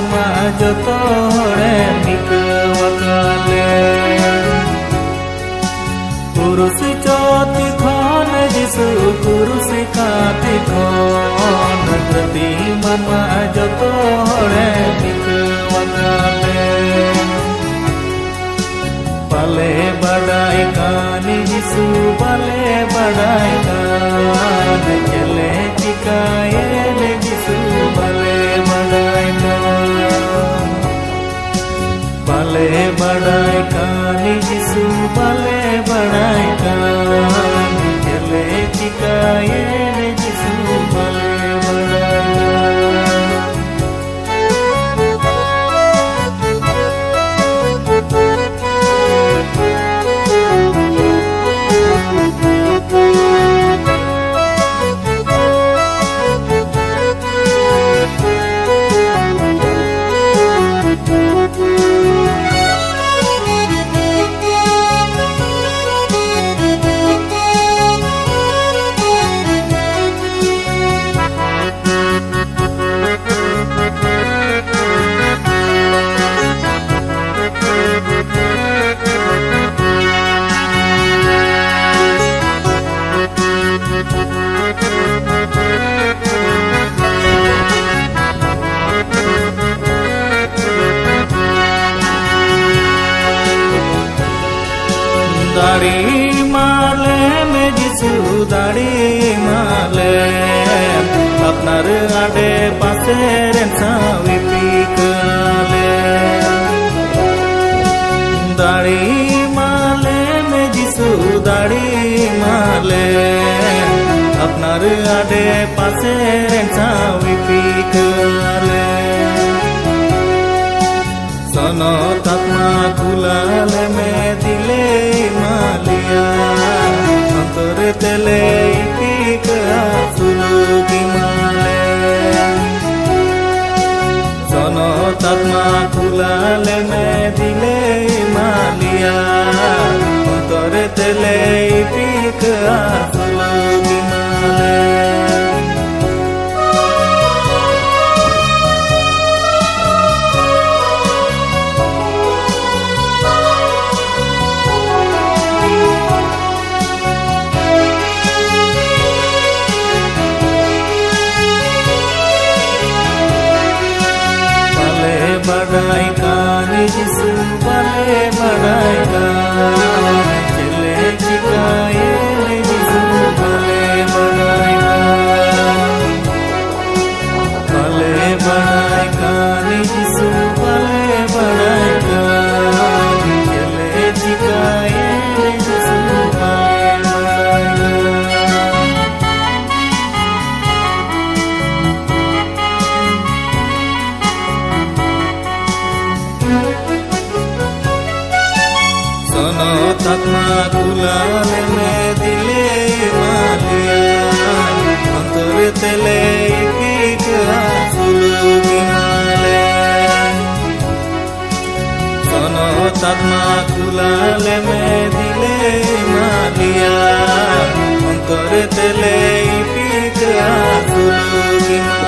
manma joto hore nikawakale kurusi choti khon jisu kurusi kati khon prati manma joto hore nikawakale pale badai kani jisu pale badai kan chale chikaye le jisu pale badai kan pale badai kani jisu pale badai kan chale chikaye le jisu pale badai दाढ़ी माले में जिसु दाढ़ी माले अपनार आडे पासे रेंसा विपिकाले दाढ़ी माले में जिसु दाढ़ी माले अपनार आडे पासे रेंसा विपिकाले सोनो तकमा कुलाले में दिले मालिया अंतरे तेले इपिका सुलुगी माले सोनो तकमा कुलाले में दिले मालिया अंतरे तेले इपिका सुलुगी माले badai kani jisu pale badai kan chale chikaye le jisu pale badai kan pale badai kani jisu pale badai kan chale chikaye le jisu pale badai सोनो तकमा कुलाले में दिले मालिया अंतरे तेले इपिका सुलुगी माले सोनो तकमा कुलाले में दिले मालिया अंतरे तेले इपिका सुलुगी माले